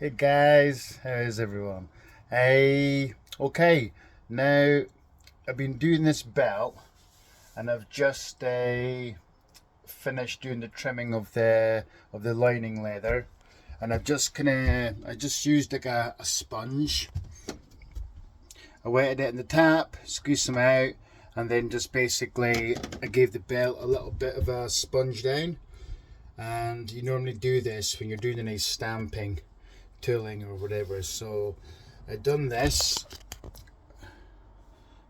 Hey guys, how is everyone? Okay, now I've been doing this belt and I've just finished doing the trimming of the lining leather, and I just used like a sponge. I wetted it in the tap, squeezed some out, and then just basically I gave the belt a little bit of a sponge down. And you normally do this when you're doing any stamping, tooling or whatever. So I've done this.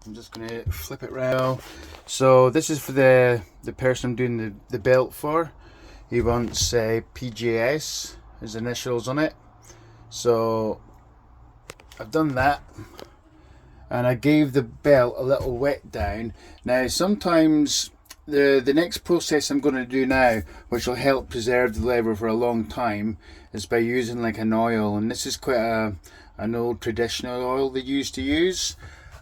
I'm just gonna flip it round. So this is for the person I'm doing the belt for. He wants PJS, his initials on it. So I've done that, and I gave the belt a little wet down. Now sometimes the next process I'm going to do now, which will help preserve the leather for a long time, is by using like an oil, and this is quite an old traditional oil they used to use,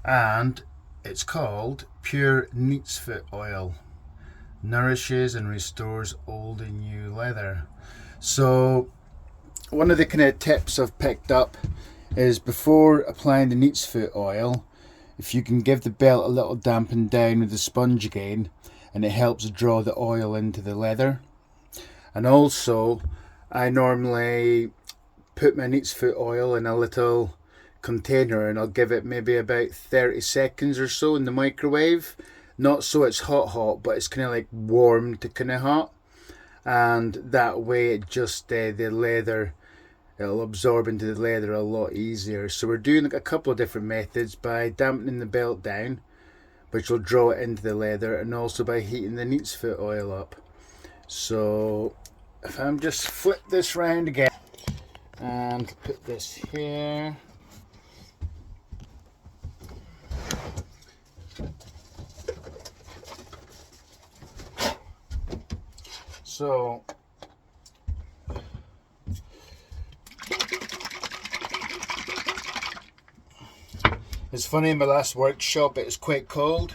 and it's called pure neatsfoot oil. Nourishes and restores old and new leather. So one of the kind of tips I've picked up is before applying the neatsfoot oil, if you can give the belt a little dampen down with the sponge again, and it helps draw the oil into the leather. And also, I normally put my neatsfoot oil in a little container and I'll give it maybe about 30 seconds or so in the microwave. Not so it's hot, but it's kind of like warm to kind of hot. And that way it just, the leather, it'll absorb into the leather a lot easier. So we're doing like a couple of different methods: by dampening the belt down, which will draw it into the leather, and also by heating the neatsfoot oil up. So if I'm just flip this round again and put this here. So it's funny, in my last workshop it was quite cold,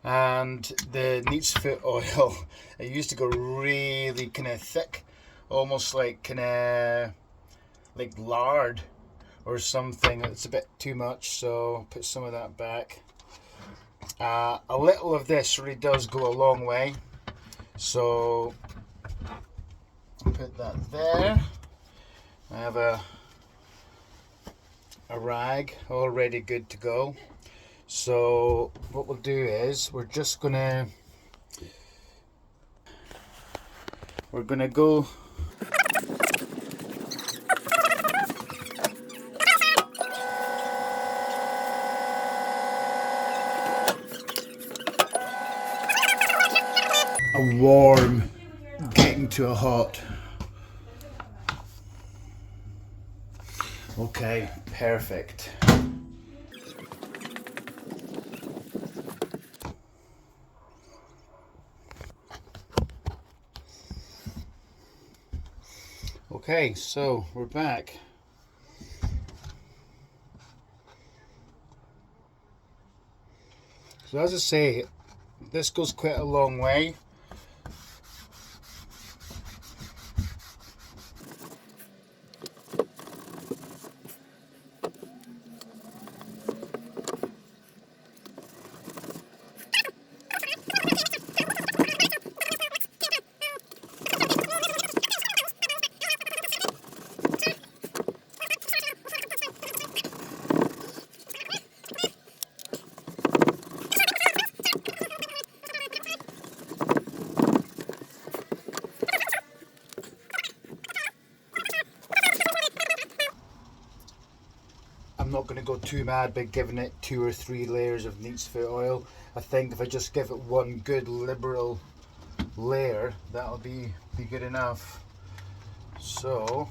and the neatsfoot oil, it used to go really kind of thick, almost like kind of like lard or something. It's a bit too much, so I'll put some of that back. A little of this really does go a long way, so I'll put that there. I have a rag already good to go. So what we'll do is we're gonna go a warm getting to a hot. Okay, perfect. Okay, so we're back. So as I say, this goes quite a long way. I'm not going to go too mad by giving it 2 or 3 layers of neatsfoot oil. I think if I just give it one good liberal layer, that'll be good enough. So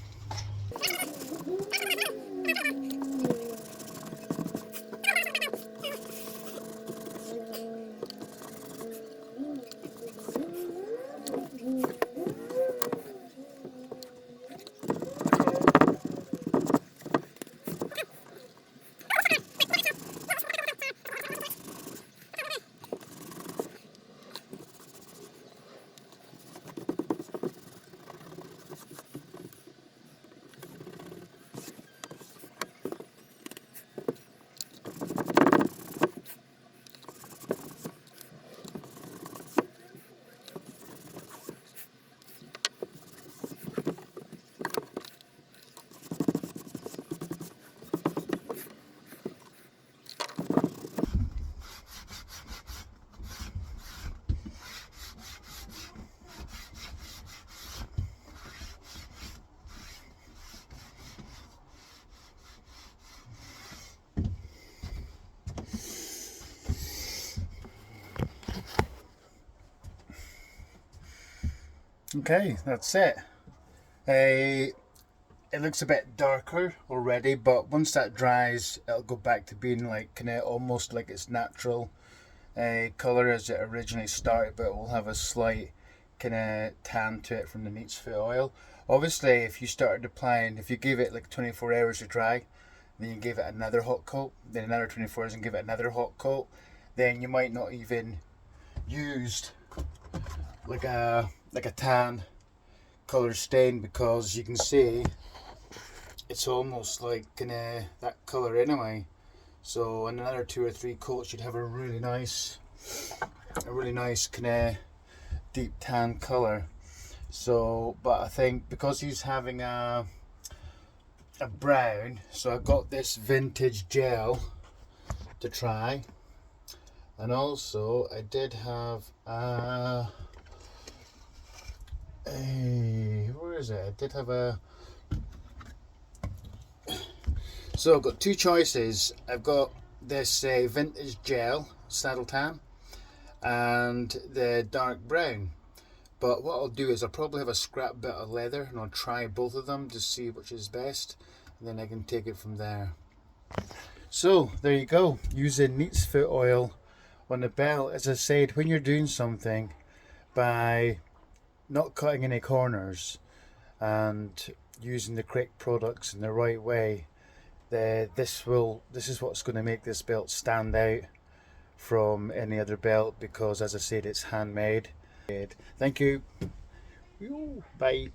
Okay, that's it. It looks a bit darker already, but once that dries, it'll go back to being like kind of almost like its natural colour as it originally started, but it will have a slight kind of tan to it from the neat's foot oil. Obviously, if you started applying, if you give it like 24 hours to dry, then you give it another hot coat, then another 24 hours and give it another hot coat, then you might not even used like a tan colour stain, because you can see it's almost like that colour anyway. So in another 2 or 3 coats you'd have a really nice kind of deep tan colour. So but I think because he's having a brown, so I got this vintage gel to try, and also I did have where is it? I did have a. So I've got two choices. I've got this vintage gel saddle tan and the dark brown. But what I'll do is I'll probably have a scrap bit of leather and I'll try both of them to see which is best, and then I can take it from there. So there you go, using neat's foot oil on the belt. As I said, when you're doing something, by not cutting any corners and using the correct products in the right way, this is what's going to make this belt stand out from any other belt, because as I said, it's handmade. Thank you. Bye.